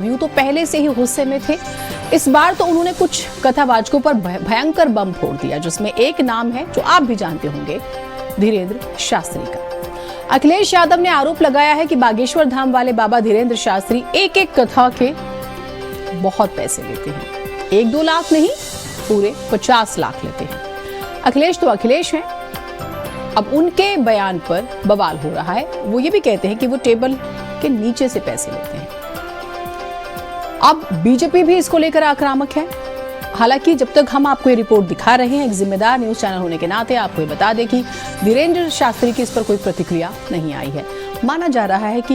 यूं तो पहले से ही गुस्से में थे। इस बार तो उन्होंने कुछ कथावाचकों पर भयंकर बम फोड़ दिया, जिसमें एक नाम है जो आप भी जानते होंगे, धीरेंद्र शास्त्री का। अखिलेश यादव ने आरोप लगाया है कि बागेश्वर धाम वाले बाबा धीरेंद्र शास्त्री एक एक कथा के बहुत पैसे लेते हैं। 1-2 लाख नहीं, पूरे 50 लाख लेते हैं। अखिलेश तो अखिलेश हैं। अब उनके बयान पर बवाल हो रहा है। वो ये भी कहते हैं कि वो टेबल के नीचे से पैसे लेते हैं। अब बीजेपी भी इसको लेकर आक्रामक है। हालांकि जब तक हम आपको ये रिपोर्ट दिखा रहे हैं, एक जिम्मेदार न्यूज चैनल होने के नाते आपको ये बता दें कि धीरेंद्र शास्त्री की इस पर कोई प्रतिक्रिया नहीं आई है। माना जा रहा है कि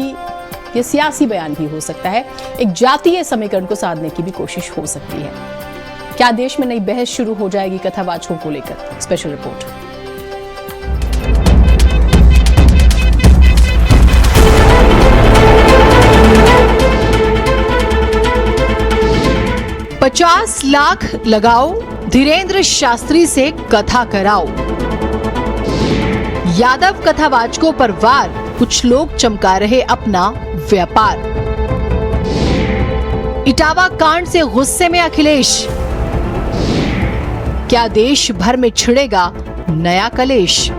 ये सियासी बयान भी हो सकता है, एक जातीय समीकरण को साधने की भी कोशिश हो सकती है। क्या देश में नई बहस शुरू हो जाएगी कथावाचकों को लेकर? Special report. $50 लाख लगाओ, धीरेंद्र शास्त्री से कथा कराओ। यादव कथावाचकों पर वार, कुछ लोग चमका रहे अपना व्यापार। इटावा कांड से गुस्से में अखिलेश, क्या देश भर में छिड़ेगा नया कलेश?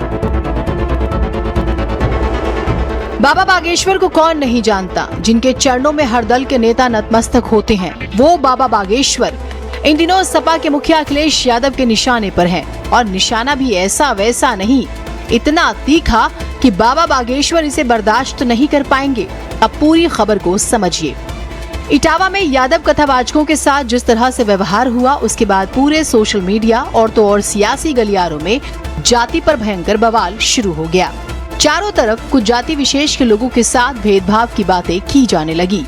बाबा बागेश्वर को कौन नहीं जानता, जिनके चरणों में हर दल के नेता नतमस्तक होते हैं। वो बाबा बागेश्वर इन दिनों सपा के मुखिया अखिलेश यादव के निशाने पर है, और निशाना भी ऐसा वैसा नहीं, इतना तीखा कि बाबा बागेश्वर इसे बर्दाश्त नहीं कर पाएंगे। अब पूरी खबर को समझिए। इटावा में यादव कथावाचकों के साथ जिस तरह से व्यवहार हुआ, उसके बाद पूरे सोशल मीडिया और तो और सियासी गलियारों में जाति पर भयंकर बवाल शुरू हो गया। चारों तरफ कुछ जाति विशेष के लोगों के साथ भेदभाव की बातें की जाने लगी।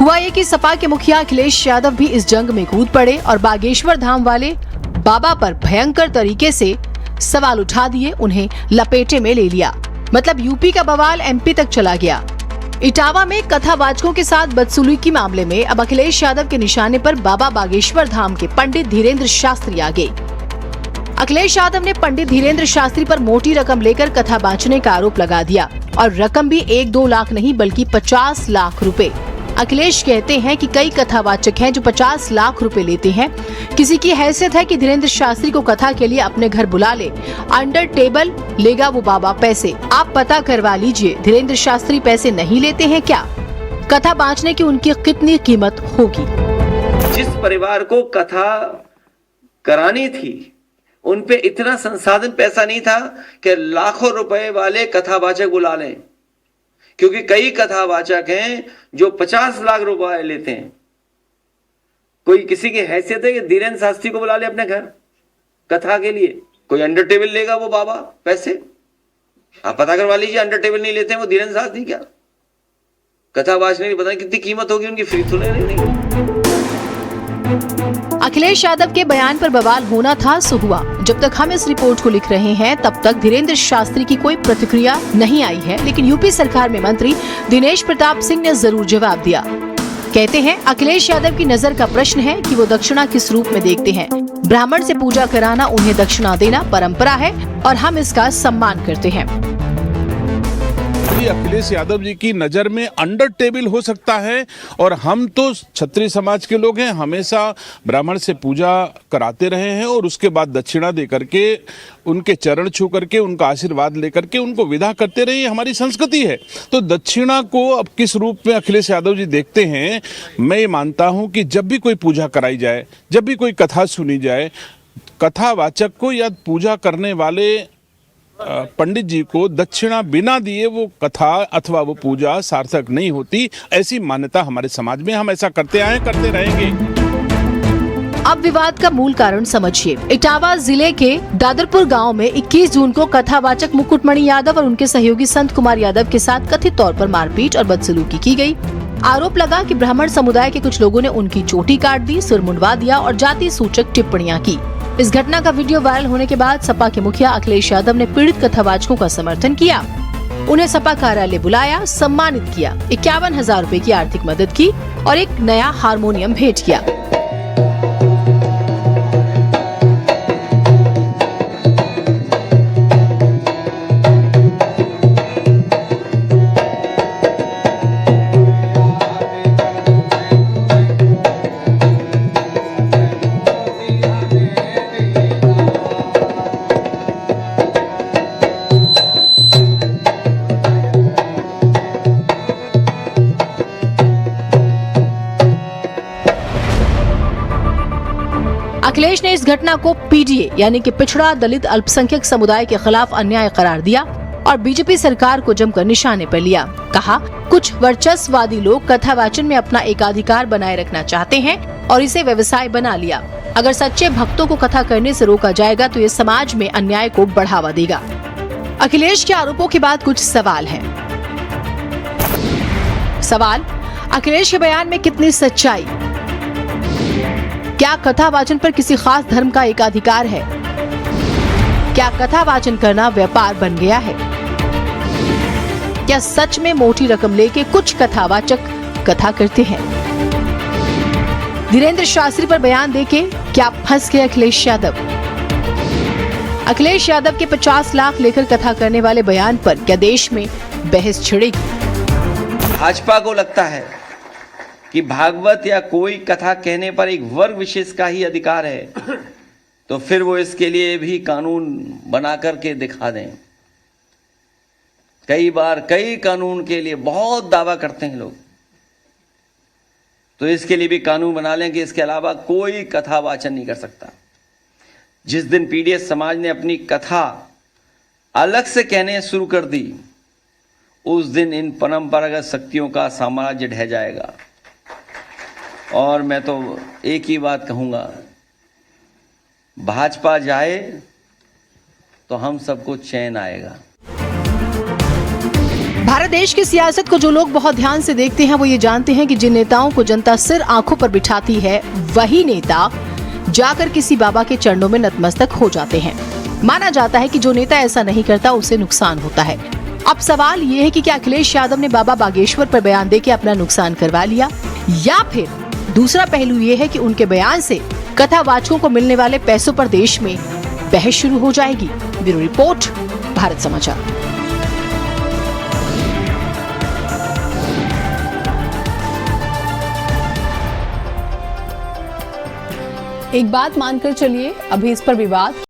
हुआ ये कि सपा के मुखिया अखिलेश यादव भी इस जंग में कूद पड़े और बागेश्वर धाम वाले बाबा पर भयंकर तरीके से सवाल उठा दिए, उन्हें लपेटे में ले लिया। मतलब यूपी का बवाल एमपी तक चला गया। इटावा में कथावाचकों के साथ बदसलूकी मामले में अब अखिलेश यादव के निशाने पर बाबा बागेश्वर धाम के पंडित धीरेंद्र शास्त्री आ गए। अखिलेश यादव ने पंडित धीरेंद्र शास्त्री पर मोटी रकम लेकर कथा बांटने का आरोप लगा दिया, और रकम भी 1-2 लाख नहीं बल्कि 50 लाख रुपए। अखिलेश कहते हैं कि कई कथावाचक हैं जो 50 लाख रुपए लेते हैं। किसी की हैसियत है कि धीरेंद्र शास्त्री को कथा के लिए अपने घर बुला ले, अंडर टेबल लेगा वो बाबा पैसे। आप पता करवा लीजिए, धीरेंद्र शास्त्री पैसे नहीं लेते हैं क्या? कथा बांटने की उनकी कितनी कीमत होगी? जिस परिवार को कथा करानी थी, उनपे इतना संसाधन पैसा नहीं था कि लाखों रुपए वाले कथावाचक बुला लें, क्योंकि कई कथावाचक हैं जो 50 लाख रुपए लेते हैं। कोई किसी की हैसियत है कि धीरेंद्र शास्त्री को बुला ले अपने घर कथा के लिए? कोई अंडर टेबल लेगा वो बाबा पैसे? आप पता करवा लीजिए, अंडर टेबल नहीं लेते हैं वो धीरेंद्र शास्त्री। क्या कथा बांटने की पता कितनी कीमत होगी उनकी, फ्री तो नहीं। अखिलेश यादव के बयान पर बवाल होना था सो हुआ। जब तक हम इस रिपोर्ट को लिख रहे हैं, तब तक धीरेंद्र शास्त्री की कोई प्रतिक्रिया नहीं आई है, लेकिन यूपी सरकार में मंत्री दिनेश प्रताप सिंह ने जरूर जवाब दिया। कहते हैं अखिलेश यादव की नजर का प्रश्न है कि वो दक्षिणा किस रूप में देखते हैं। ब्राह्मण से पूजा कराना, उन्हें दक्षिणा देना परंपरा है और हम इसका सम्मान करते हैं। अखिलेश यादव जी की नज़र में अंडर टेबल हो सकता है, और हम तो क्षत्रिय समाज के लोग हैं, हमेशा ब्राह्मण से पूजा कराते रहे हैं और उसके बाद दक्षिणा दे करके, उनके चरण छू करके, उनका आशीर्वाद लेकर के उनको विदा करते रहे, हमारी संस्कृति है। तो दक्षिणा को अब किस रूप में अखिलेश यादव जी देखते हैं, मैं ये मानता हूँ कि जब भी कोई पूजा कराई जाए, जब भी कोई कथा सुनी जाए, कथावाचक को या पूजा करने वाले पंडित जी को दक्षिणा बिना दिए वो कथा अथवा वो पूजा सार्थक नहीं होती। ऐसी मान्यता हमारे समाज में, हम ऐसा करते आए, करते रहेंगे। अब विवाद का मूल कारण समझिए। इटावा जिले के दादरपुर गांव में 21 जून को कथावाचक मुकुटमणि यादव और उनके सहयोगी संत कुमार यादव के साथ कथित तौर पर मारपीट और बदसलूकी की गई। आरोप लगा कि ब्राह्मण समुदाय के कुछ लोगों ने उनकी चोटी काट दी, सिर मुंडवा दिया और जाति सूचक टिप्पणियां की। इस घटना का वीडियो वायरल होने के बाद सपा के मुखिया अखिलेश यादव ने पीड़ित कथावाचकों का समर्थन किया। उन्हें सपा कार्यालय बुलाया, सम्मानित किया, 51,000 रुपए की आर्थिक मदद की और एक नया हारमोनियम भेंट किया। अखिलेश ने इस घटना को पीडीए यानी कि पिछड़ा दलित अल्पसंख्यक समुदाय के खिलाफ अन्याय करार दिया और बीजेपी सरकार को जमकर निशाने पर लिया। कहा, कुछ वर्चस्ववादी लोग कथावाचन में अपना एकाधिकार बनाए रखना चाहते हैं और इसे व्यवसाय बना लिया। अगर सच्चे भक्तों को कथा करने से रोका जाएगा तो ये समाज में अन्याय को बढ़ावा देगा। अखिलेश के आरोपों के बाद कुछ सवाल हैं। सवाल, अखिलेश के बयान में कितनी सच्चाई? क्या कथावाचन पर किसी खास धर्म का एकाधिकार है? क्या कथावाचन करना व्यापार बन गया है? क्या सच में मोटी रकम लेके कुछ कथावाचक कथा करते हैं? धीरेन्द्र शास्त्री पर बयान देके क्या फंस गए अखिलेश यादव? अखिलेश यादव के 50 लाख लेकर कथा करने वाले बयान पर क्या देश में बहस छिड़ेगी? भाजपा को लगता है कि भागवत या कोई कथा कहने पर एक वर्ग विशेष का ही अधिकार है, तो फिर वो इसके लिए भी कानून बना करके दिखा दें। कई बार कई कानून के लिए बहुत दावा करते हैं लोग, तो इसके लिए भी कानून बना लें कि इसके अलावा कोई कथा वाचन नहीं कर सकता। जिस दिन पीडीएस समाज ने अपनी कथा अलग से कहने शुरू कर दी, उस दिन इन परंपरागत शक्तियों का साम्राज्य ढह जाएगा। और मैं तो एक ही बात कहूंगा, भाजपा जाए तो हम सबको चैन आएगा। भारत देश की सियासत को जो लोग बहुत ध्यान से देखते हैं वो ये जानते हैं कि जिन नेताओं को जनता सिर आंखों पर बिठाती है, वही नेता जाकर किसी बाबा के चरणों में नतमस्तक हो जाते हैं। माना जाता है कि जो नेता ऐसा नहीं करता उसे नुकसान होता है। अब सवाल ये है कि क्या अखिलेश यादव ने बाबा बागेश्वर पर बयान देके अपना नुकसान करवा लिया, या फिर दूसरा पहलू ये है कि उनके बयान से कथावाचकों को मिलने वाले पैसों पर देश में बहस शुरू हो जाएगी। ब्यूरो रिपोर्ट, भारत समाचार। एक बात मानकर चलिए, अभी इस पर विवाद